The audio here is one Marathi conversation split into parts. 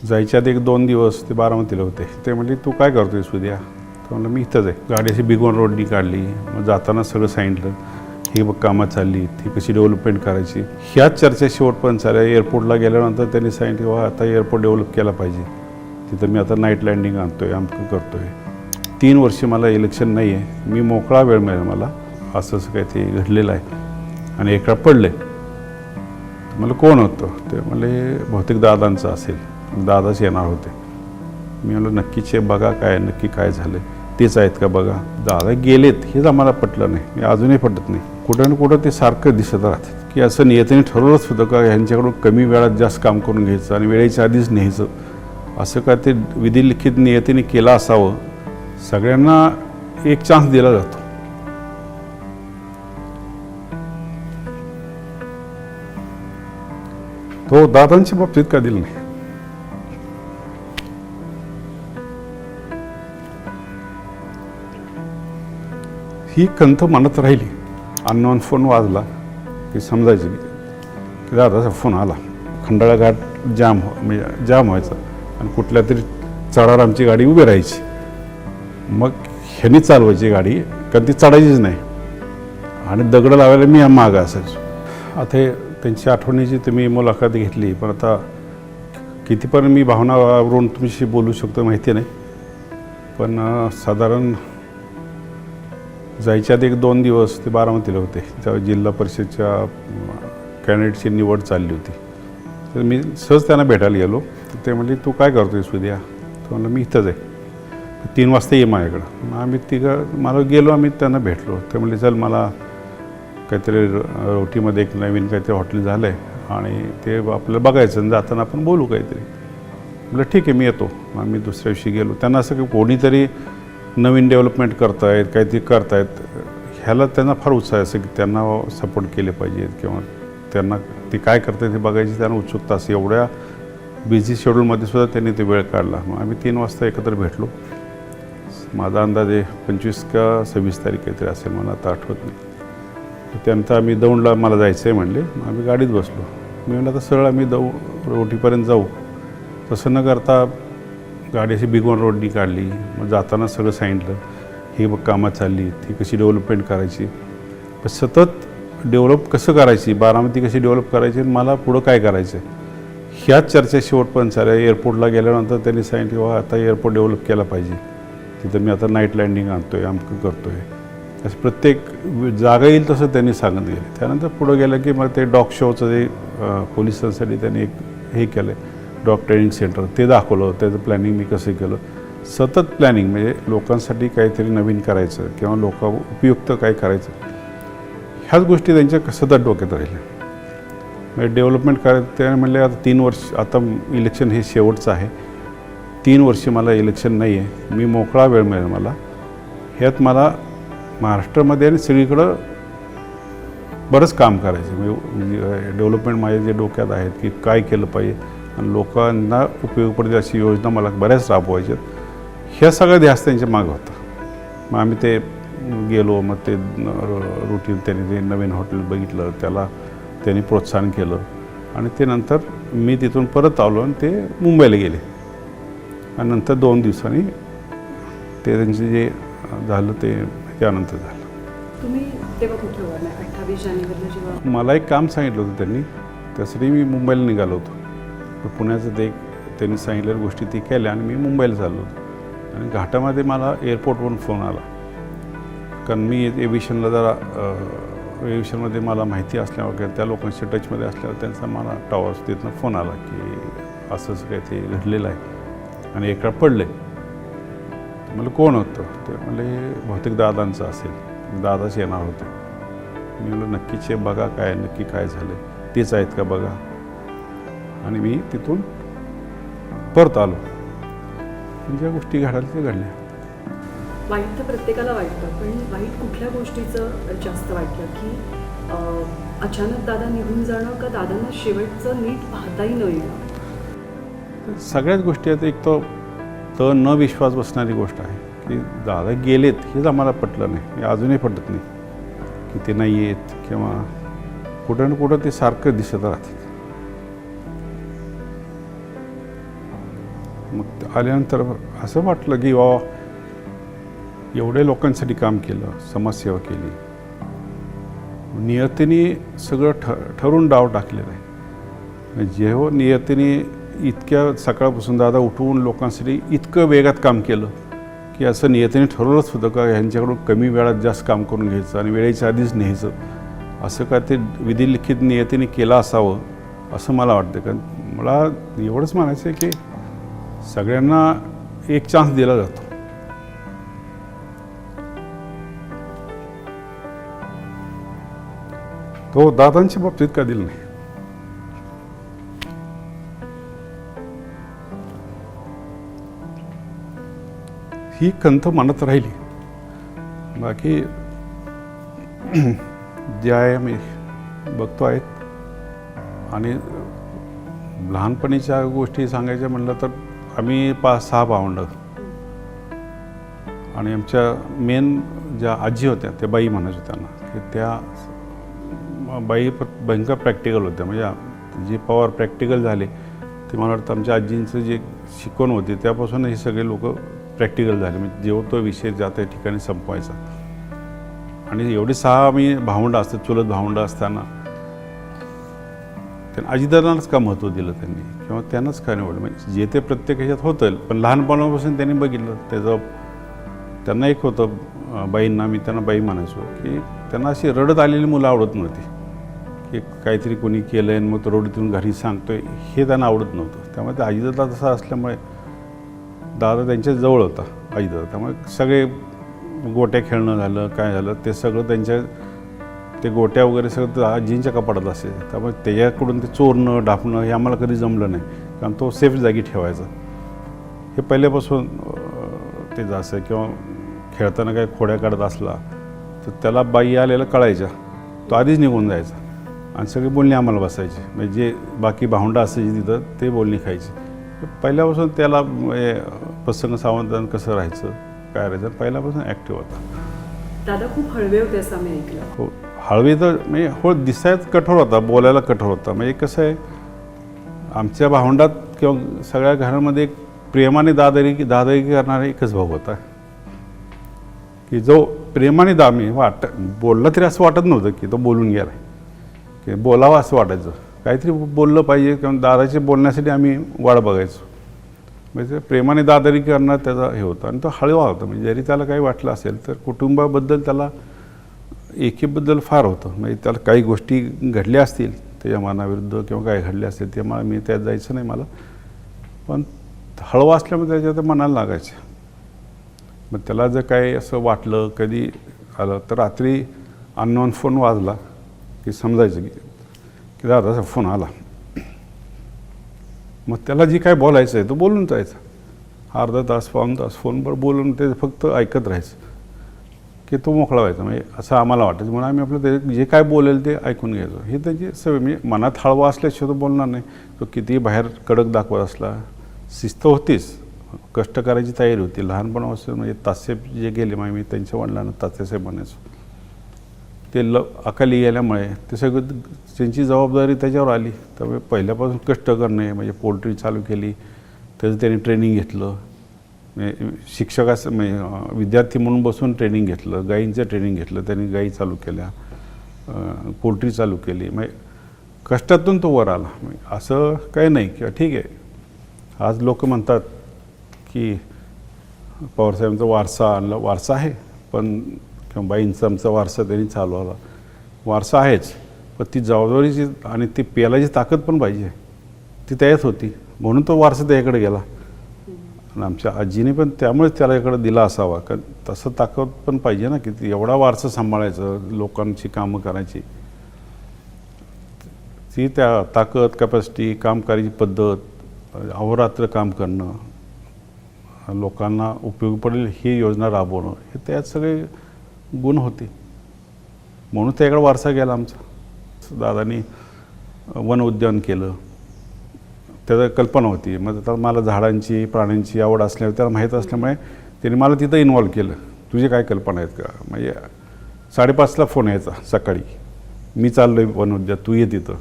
जायच्या आधी 1-2 दिवस ते बारामतीला होते. ते म्हणले तू काय करतोयस उद्या? तर म्हणलं मी इथंच आहे. गाडी अशी बिगवन रोडनी काढली. मग जाताना सगळं सांगितलं, ही बघ कामात चालली, ती कशी डेव्हलपमेंट करायची. ह्याच चर्चा शेवटपर्यंत चालल्या. एअरपोर्टला गेल्यानंतर त्यांनी सांगितलं वा आता एअरपोर्ट डेव्हलप केला पाहिजे, तिथं मी आता नाईट लँडिंग आणतोय, अमकं करतोय. 3 वर्ष मला इलेक्शन नाही आहे, मी मोकळा वेळ मिळेल मला, असं काही ते घडलेलं आहे. आणि एका पडले. मला कोण होतं? ते म्हणले बहुतेक दादांचं असेल, दादाच येणार होते. मी म्हणलं नक्कीच बघा काय नक्की काय झालं, तेच आहेत का बघा. दादा गेलेत हेच आम्हाला पटलं नाही, मी अजूनही पटत नाही. कुठं ना कुठं ते सारखं दिसत राहतात की असं नियतीने ठरवलंच होतं का ह्यांच्याकडून कमी वेळात जास्त काम करून घ्यायचं आणि वेळेच्या आधीच न्यायचं, असं काय ते विधिलिखित नियतीने केलं असावं. सगळ्यांना एक चान्स दिला जातो. तो दादांच्या बाबतीत का दिलं नाही? ही खंत मनात राहिली. अननोन फोन वाजला की समजायचं की दादाचा फोन आला. खंडाळा घाट म्हणजे जाम व्हायचा आणि कुठल्या तरी चढावर आमची गाडी उभी राहायची. मग ह्यांनी चालवायची गाडी, कारण ती चढायचीच नाही आणि दगडं लावायला मी मागं असायचो. आता त्यांची आठवणीची तुम्ही मुलाखत घेतली, पण आता कितीपर्यंत मी भावनावरून तुमच्याशी बोलू शकतो माहिती नाही. पण साधारण जायच्या आधी 1-2 दिवस ते बारामतीला होते. तेव्हा जिल्हा परिषदच्या कॅन्डिडेटची निवड चालली होती. तर मी सहज त्यांना भेटायला गेलो. तर ते म्हणले तू काय करतोयस उद्या? तर म्हणलं मी इथंच आहे, 3 वाजता ये माझ्याकडं. मग आम्ही मला गेलो, आम्ही त्यांना भेटलो. ते म्हणले चल मला काहीतरी रोटीमध्ये एक नवीन काहीतरी हॉटेल झालं आहे आणि ते आपल्याला बघायचं आणि जाताना आपण बोलू काहीतरी. म्हटलं ठीक आहे मी येतो. आम्ही दुसऱ्या दिवशी गेलो. त्यांना असं की कोणीतरी नवीन डेव्हलपमेंट करतायत, काहीतरी करतायत, ह्याला त्यांना फार उत्साह आहे, असं की त्यांना सपोर्ट केले पाहिजेत किंवा त्यांना ते काय करतात ते बघायची त्यांना उत्सुकता असते. एवढ्या बिझी शेड्यूलमध्ये सुद्धा त्यांनी ते वेळ काढला. मग आम्ही 3 वाजता एकत्र भेटलो. माझा अंदाजे 25 का 26 तारीख काहीतरी असेल, मला आता आठवत नाही. त्यानंतर आम्ही दौंडला मला जायचं आहे म्हणले. आम्ही गाडीत बसलो. मी म्हणलं आता सरळ आम्ही रोटीपर्यंत जाऊ. तसं न करता गाडी अशी बिगवन रोडनी काढली. मग जाताना सगळं सांगितलं, ही बघ कामात चालली, ती कशी डेव्हलपमेंट करायची. पण सतत डेव्हलप कसं करायची, बारामती कशी डेव्हलप करायची, मला पुढं काय करायचं आहे, ह्याच चर्चा शेवटपर्यंत चालल्या. एअरपोर्टला गेल्यानंतर त्यांनी सांगितलं वा आता एअरपोर्ट डेव्हलप केला पाहिजे, तिथं मी आता नाईट लँडिंग आणतोय, अमकं करतोय. असं प्रत्येक जागा येईल तसं त्यांनी सांगत गेले. त्यानंतर पुढं गेलं की मग ते डॉग शोचं जे पोलिसांसाठी त्यांनी एक हे केलं आहे, डॉग ट्रेनिंग सेंटर, ते दाखवलं. त्याचं प्लॅनिंग मी कसं केलं. सतत प्लॅनिंग म्हणजे लोकांसाठी काहीतरी नवीन करायचं किंवा लोक उपयुक्त काय करायचं, ह्याच गोष्टी त्यांच्या सतत डोक्यात राहिल्या. म्हणजे डेव्हलपमेंट करायचं. ते म्हणले आता 3 वर्ष, आता इलेक्शन हे शेवटचं आहे, 3 वर्ष मला इलेक्शन नाही आहे, मी मोकळा वेळ मिळेल मला. ह्यात मला महाराष्ट्रामध्ये आणि सगळीकडं बरंच काम करायचं. म्हणजे डेव्हलपमेंट माझ्या जे डोक्यात आहेत की काय केलं पाहिजे आणि लोकांना उपयोग पडतील अशी योजना मला बऱ्याच राबवायच्यात. ह्या सगळ्या ध्यास त्यांच्या मागं होता. मग आम्ही ते गेलो. मग ते रुटीन त्यांनी जे नवीन हॉटेल बघितलं, त्याला त्यांनी प्रोत्साहन केलं आणि ते नंतर मी तिथून परत आलो आणि ते मुंबईला गेले. आणि नंतर 2 दिवसांनी ते त्यांचे जे झालं ते त्यानंतर झालं. तुम्ही तेव्हा कुठे उभारला? 28 जानेवारीला जेव्हा मला एक काम सांगितलं होतं त्यांनी, त्यासाठी मी मुंबईला निघालो होतो. पुण्याचं ते त्यांनी सांगितलेल्या गोष्टी ती केल्या आणि मी मुंबईला चाललो होतो. आणि घाटामध्ये मला एअरपोर्टवरून फोन आला, कारण मी एव्हिएशनला जरा एव्हिएशनमध्ये मला माहिती असल्यावर किंवा त्या लोकांच्या टचमध्ये असल्यावर त्यांचा मला टॉवर्स तिथनं फोन आला की असं काही ते घडलेलं आहे आणि एका पडले. मला कोण होतं? ते म्हणले बहुतेक दादांचं असेल, दादाच येणार होते. मी म्हणलं नक्कीच बघा काय नक्की काय झालं, तेच आहेत का बघा. आणि मी तिथून परत आलो. ज्या गोष्टी घडायला त्या घडल्या. वाईट तर प्रत्येकाला वाटतं, पण वाईट कुठल्या गोष्टीचं जास्त वाटलं की अचानक दादा निघून जाणं, का दादांना शेवटचं नीट पाहताही न येणं? सगळ्याच गोष्टी आहेत. एक तो न विश्वास बसणारी गोष्ट आहे की दादा गेलेत हेच आम्हाला पटलं नाही, हे अजूनही पटत नाही की ते नाही येत किंवा कुठं ना कुठं ते सारखं दिसत राहतात. मग आल्यानंतर असं वाटलं की वा एवढ्या लोकांसाठी काम केलं, समाजसेवा केली, नियतीने सगळं ठरवून डाव टाकलेलं आहे. जेव्हा नियतीने इतक्या सकाळपासून दादा उठवून लोकांसाठी इतकं वेगात काम केलं की असं नियतीने ठरवलंच होतं का ह्यांच्याकडून कमी वेळात जास्त काम करून घ्यायचं आणि वेळेच्या आधीच न्यायचं, असं काय ते विधिलिखित नियतीने केलं असावं असं मला वाटतं. कारण मला एवढंच म्हणायचं आहे की सगळ्यांना एक चान्स दिला जातो. तो दादांच्या बाबतीत का दिला नाही. ही खंत मनात राहिली. बाकी जे आहे मी बघतो आहेत. आणि लहानपणीच्या गोष्टी सांगायच्या म्हटलं तर आम्ही 5-6 भावंडं आणि आमच्या मेन ज्या आजी होत्या त्या बाई म्हणायच्या त्यांना की त्या बाई भयंकर प्रॅक्टिकल होत्या. म्हणजे जे पॉवर प्रॅक्टिकल झाले ते मला वाटतं आमच्या आजींचं जे शिकवण होती त्यापासून हे सगळे लोक प्रॅक्टिकल झाले. म्हणजे जेव्हा तो विषय ज्या त्या ठिकाणी संपवायचा. आणि एवढे 6 आम्ही भावंडं असतात, चुलत भावंडं असताना त्यांना आजीदादांनाच का महत्त्व दिलं त्यांनी किंवा त्यांनाच का निवडलं. म्हणजे जे ते प्रत्येक ह्याच्यात होतं पण लहानपणापासून त्यांनी बघितलं त्याचं. त्यांना एक होतं बाईंना, मी त्यांना बाई म्हणायचो, की त्यांना अशी रडत आलेली मुलं आवडत नव्हती. की काहीतरी कोणी केलं आहे मग तो रडतून घरी सांगतोय हे त्यांना आवडत नव्हतं. त्यामुळे ते आजीदादा तसा असल्यामुळे दादा त्यांच्या जवळ होता आजीदादा. त्यामुळे सगळे गोट्या खेळणं झालं काय झालं ते सगळं त्यांच्या ते गोट्या वगैरे सगळं आजींच्या कपाटात असे. त्यामुळे त्याच्याकडून ते चोरणं डापणं हे आम्हाला कधी जमलं नाही. कारण तो सेफ जागी ठेवायचा हे पहिल्यापासून ते जायचं. किंवा खेळताना काय खोड्या काढत असला तर त्याला बाई आलेलं कळायच्या, तो आधीच निघून जायचा आणि सगळी बोलणी आम्हाला बसायची. म्हणजे जे बाकी भावंडं असायची तिथं ते बोलणी खायची. पहिल्यापासून त्याला प्रसंग सावधान कसं राहायचं काय राहायचं पहिल्यापासून ॲक्टिव्ह होता. दादा खूप हळवे होते असं आम्ही ऐकलं. हो, हळवी तर म्हणजे हो दिसायच कठोर होता, बोलायला कठोर होता. म्हणजे कसं आहे आमच्या भावंडात किंवा सगळ्या घरामध्ये एक प्रेमाने दादागिरी करणारा एकच भाऊ होता की जो प्रेमाने दामी बोलला तरी असं वाटत नव्हतं की तो बोलून गेला की बोलावं असं वाटायचं. काहीतरी बोललं पाहिजे किंवा दादाचे बोलण्यासाठी आम्ही वाट बघायचो. म्हणजे प्रेमाने दादागिरी करणार त्याचा हे होतं. आणि तो हळवा होता. म्हणजे जरी त्याला काही वाटलं असेल तर कुटुंबाबद्दल त्याला एकीबद्दल फार होतं. म्हणजे त्याला काही गोष्टी घडल्या असतील त्याच्या मनाविरुद्ध किंवा काय घडल्या असतील ते मला मी त्यात जायचं नाही मला. पण हळवा असल्यामुळे त्याच्या मनाला लागायचं. मग त्याला जर काही असं वाटलं कधी आलं तर रात्री अननोन फोन वाजला की समजायचं की दादाचा फोन आला. मग त्याला जी काय बोलायचं आहे तो बोलून जायचं. अर्धा तास 1 तास फोनवर बोलून ते फक्त ऐकत राहायचं की तो मोकळा व्हायचा. म्हणजे असं आम्हाला वाटायचं. म्हणून आम्ही आपलं ते जे काय बोलेल ते ऐकून घ्यायचो. हे त्याची सवय. म्हणजे मनात हळवा असल्याशिवाय तो बोलणार नाही. तो कितीही बाहेर कडक दाखवत असला शिस्त होतीच, कष्ट करायची तयारी होती. लहानपणापासून म्हणजे तासेब जे गेले मग मी त्यांच्या वडिलांना तात्यासाहेब म्हणायचो. ते अकाली गेल्यामुळे ते सगळं त्यांची जबाबदारी त्याच्यावर आली. त्यामुळे पहिल्यापासून कष्ट करणे म्हणजे पोल्ट्री चालू केली त्याचं त्यांनी ट्रेनिंग घेतलं. म्हणजे शिक्षकाचं म्हणजे विद्यार्थी म्हणून बसून ट्रेनिंग घेतलं. गाईंचं ट्रेनिंग घेतलं त्यांनी. गाई चालू केल्या, पोल्ट्री चालू केली. म्हणजे कष्टातून तो वर आला. असं काही नाही किंवा ठीक आहे आज लोक म्हणतात की पवारसाहेबांचा वारसा आणला. वारसा आहे पण किंवा बाईंचा आमचा वारसा त्यांनी चालवला. वारसा आहेच पण ती जबाबदारीची आणि ती पेलाची ताकद पण पाहिजे ती त्याच्यात होती. म्हणून तो वारसा त्याच्याकडे गेला. आणि आमच्या आजीने पण त्यामुळेच त्याला इकडं दिला असावा. कारण तसं ताकद पण पाहिजे ना की ती एवढा वारसा सांभाळायचं, लोकांची कामं करायची. ती त्या ताकद कॅपॅसिटी काम करायची पद्धत अहोरात्र काम करणं, लोकांना उपयोगी पडेल ही योजना राबवणं हे त्यात सगळे गुण होते. म्हणून त्याकडे वारसा गेला आमचा. दादानी वन उद्यान केलं. त्याला कल्पना होती. मग तर मला झाडांची प्राण्यांची आवड असल्यामुळे त्याला माहीत असल्यामुळे त्याने मला तिथं इन्व्हॉल्व केलं. तुझे काय कल्पना आहेत का. म्हणजे 5:30ला फोन यायचा सकाळी, मी चाललो आहे वन उद्यान तू ये तिथं.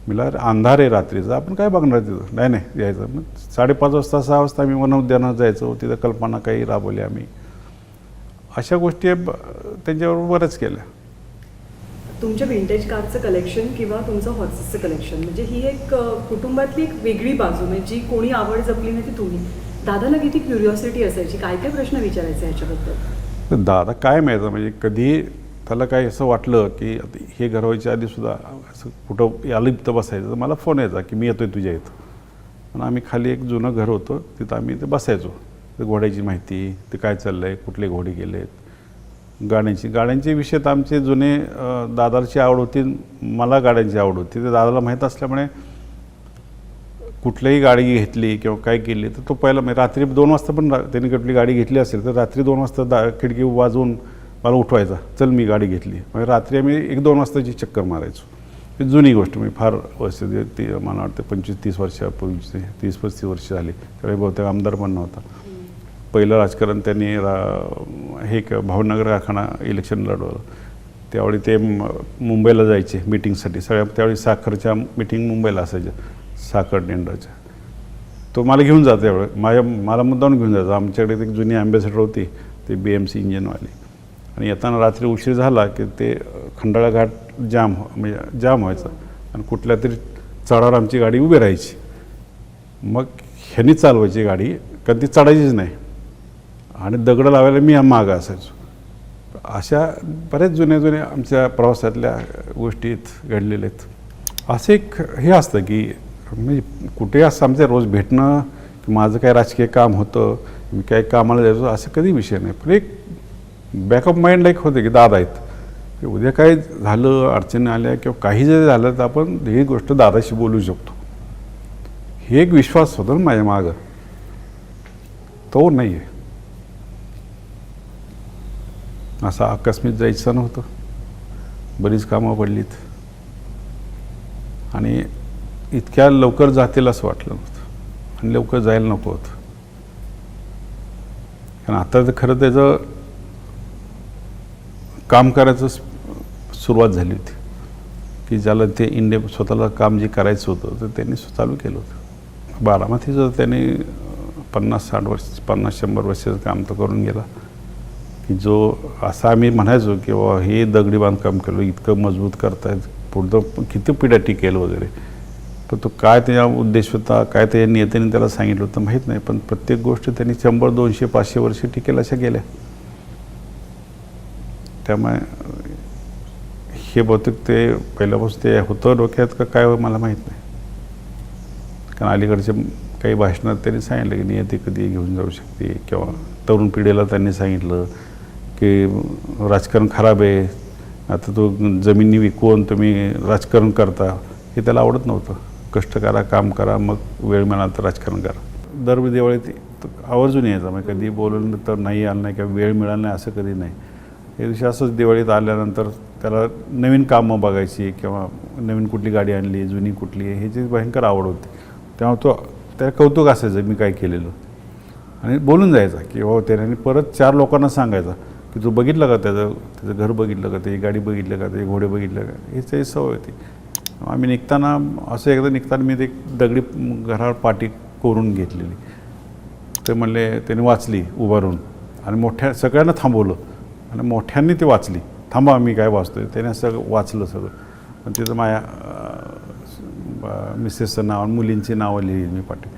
मला अंधार आहे रात्रीचा, आपण काय बघणार तिथं, नाही नाही यायचं. मग 5:30 वाजता 6 वाजता आम्ही वन उद्यानात जायचो, तिथं कल्पना काही राबवली आम्ही. अशा गोष्टी त्यांच्याबरोबर बऱ्याच केल्या. तुमच्या विंटेज कारचं कलेक्शन किंवा तुमचं हॉर्सेसचं कलेक्शन म्हणजे ही एक कुटुंबातली एक वेगळी बाजू, म्हणजे जी कोणी आवड जपली नाही ती तुम्ही. दादाला किती क्युरिओसिटी असायची, काय काय प्रश्न विचारायचे ह्याच्याबद्दल? तर दादा काय माहिती, म्हणजे कधी त्याला काय असं वाटलं की हे घर व्हायच्या आधीसुद्धा असं कुठं आलं इथं बसायचं, तर मला फोन यायचा की मी येतो आहे तुझ्या इथं. पण आम्ही खाली एक जुनं घर होतं, तिथं आम्ही ते बसायचो. ते घोड्याची माहिती, ते काय चाललं आहे, कुठले घोडे गेलेत, गाड्यांचे विषय तर आमचे जुने. दादाची आवड होती, मला गाड्यांची आवड होती. ते दादाला माहीत असल्यामुळे कुठलीही गाडी घेतली किंवा काय केली तर तो पहिला, म्हणजे रात्री 2 वाजता पण त्यांनी कुठली गाडी घेतली असेल तर रात्री 2 वाजता खिडकी वाजवून मला उठवायचा, चल मी गाडी घेतली. म्हणजे रात्री आम्ही 1-2 वाजताची चक्कर मारायचो. ही जुनी गोष्ट, मी फार वर्ष ती मला वाटतं 25-30 वर्षापूर्वीची, 30-35 वर्ष झाली. त्यावेळी बहुतेक आमदार पण नव्हता. पहिलं राजकारण त्यांनी हे भावनगर कारखाना इलेक्शन लढवलं. त्यावेळी ते मुंबईला जायचे मिटिंगसाठी, सगळ्या त्यावेळी साखरच्या मिटिंग मुंबईला असायच्या, साखर टेंडरच्या. तो मला घेऊन जातो त्यावेळी, मला मुद्दाम घेऊन जायचं. आमच्याकडे एक जुनी ॲम्बॅसेडर होती, ते BMC इंजिनवाली. आणि येताना रात्री उशीर झाला की ते खंडाळा घाट म्हणजे जाम व्हायचा आणि कुठल्या तरी चढावर आमची गाडी उभी राहायची. मग ह्यांनी चालवायची गाडी, कारण ती चढायचीच नाही, आणि दगडं लावायला मी मागं असायचो. अशा बऱ्याच जुन्या आमच्या प्रवासातल्या गोष्टीत घडलेल्या आहेत. असं एक हे असतं की म्हणजे कुठे असं आमचं रोज भेटणं, की माझं काय राजकीय काम होतं, मी काय कामाला जायचो, असं कधी विषय नाही. पण एक बॅकअप माइंडला एक होतं की दादा आहेत, की उद्या काय झालं, अडचणी आल्या किंवा काही जरी झालं तर आपण ही गोष्ट दादाशी बोलू शकतो. हे एक विश्वास होता ना माझ्या मागं, तो नाही आहे. असं आकस्मिक जायचं नव्हतं, बरीच कामं पडलीत आणि इतक्या लवकर जातील असं वाटलं नव्हतं, आणि लवकर जायला नको होतं. कारण आता तर खरं त्याचं काम करायचं सुरुवात झाली होती, की ज्याला ते स्वतःला काम जे करायचं होतं तर त्यांनी चालू केलं होतं. बारामतीचं त्यांनी 50-100 वर्षाचं काम तर करून गेला, की जो असं आम्ही म्हणायचो की बाबा हे दगडी बांधकाम केलं, इतकं मजबूत करतायत, पुढं किती पिढ्या टिकेल वगैरे. पण तो काय त्याचा उद्देश होता, काय त्याच्या नेत्याने त्याला सांगितलं होतं माहीत नाही. पण प्रत्येक गोष्ट त्यांनी 100-200-500 वर्ष टिकेल अशा गेल्या. त्यामुळे हे बहुतेक ते पहिल्यापासून ते होतं डोक्यात का काय मला माहीत नाही. कारण अलीकडच्या काही भाषणात त्यांनी सांगितलं की नियती कधी घेऊन जाऊ शकते, किंवा तरुण पिढीला त्यांनी सांगितलं की राजकारण खराब आहे, आता तो जमिनी विकून तुम्ही राजकारण करता, हे त्याला आवडत नव्हतं. कष्ट करा, काम करा, मग वेळ मिळाला तर राजकारण करा. दर दिवाळीत आवर्जून यायचा, मग कधी बोलवलं तर नाही आलं नाही किंवा वेळ मिळाला नाही असं कधी नाही. या दिवशी असंच दिवाळीत आल्यानंतर त्याला नवीन कामं बघायची, किंवा नवीन कुठली गाडी आणली, जुनी कुठली आहे, ह्याची भयंकर आवड होती. तेव्हा तो त्याला कौतुक असायचं मी काय केलेलं, आणि बोलून जायचा की हो त्याने. परत 4 लोकांना सांगायचा की तू बघितलं का त्याचं घर बघितलं का, त्याची गाडी बघितलं का, त्याचे घोडे बघितलं का, ही त्याची सवय होती. आम्ही निघताना असं एकदा निघताना मी ते दगडी घरावर पाटी कोरून घेतलेली, ते म्हणले त्यांनी वाचली उभारून, आणि सगळ्यांना थांबवलं आणि मोठ्यांनी ती वाचली. थांबा मी काय वाचतोय, त्याने सगळं वाचलं सगळं. पण तिथं माझ्या मिसेसचं नाव आणि मुलींची नावं लिहिली मी पाटी.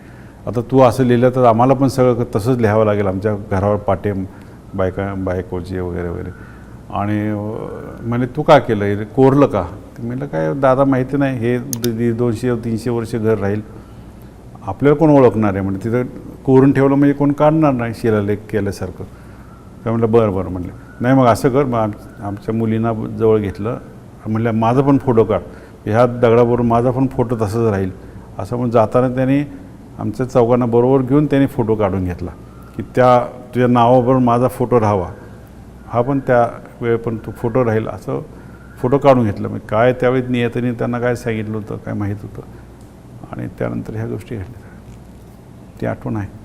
आता तू असं लिहिलं तर आम्हाला पण सगळं तसंच लिहावं लागेल, आमच्या घरावर पाटे बायकोची वगैरे वगैरे. आणि म्हणे तू का केलं, हे कोरलं का? ते म्हटलं काय दादा माहिती नाही, हे 200-300 वर्ष घर राहील, आपल्याला कोण ओळखणार आहे, म्हणजे तिथं कोरून ठेवलं म्हणजे कोण काढणार नाही शिलालेख केल्यासारखं. काय म्हटलं बरं म्हटलं, नाही मग असं कर. मग आमच्या मुलींना जवळ घेतलं, म्हटलं माझा पण फोटो काढ, ह्या दगडाबरोबर माझा पण फोटो तसंच राहील असं. म्हणून जाताना त्यांनी आमच्या चौघांना बरोबर घेऊन त्यांनी फोटो काढून घेतला, की तुझ्या नावाबरोबर माझा फोटो राहावा, हा पण त्या वेळ पण तो फोटो राहील असं फोटो काढून घेतलं. मग काय त्यावेळी नियतीने त्यांना काय सांगितलं होतं काय माहीत होतं, आणि त्यानंतर ह्या गोष्टी घडल्या, ती आठवण आहे.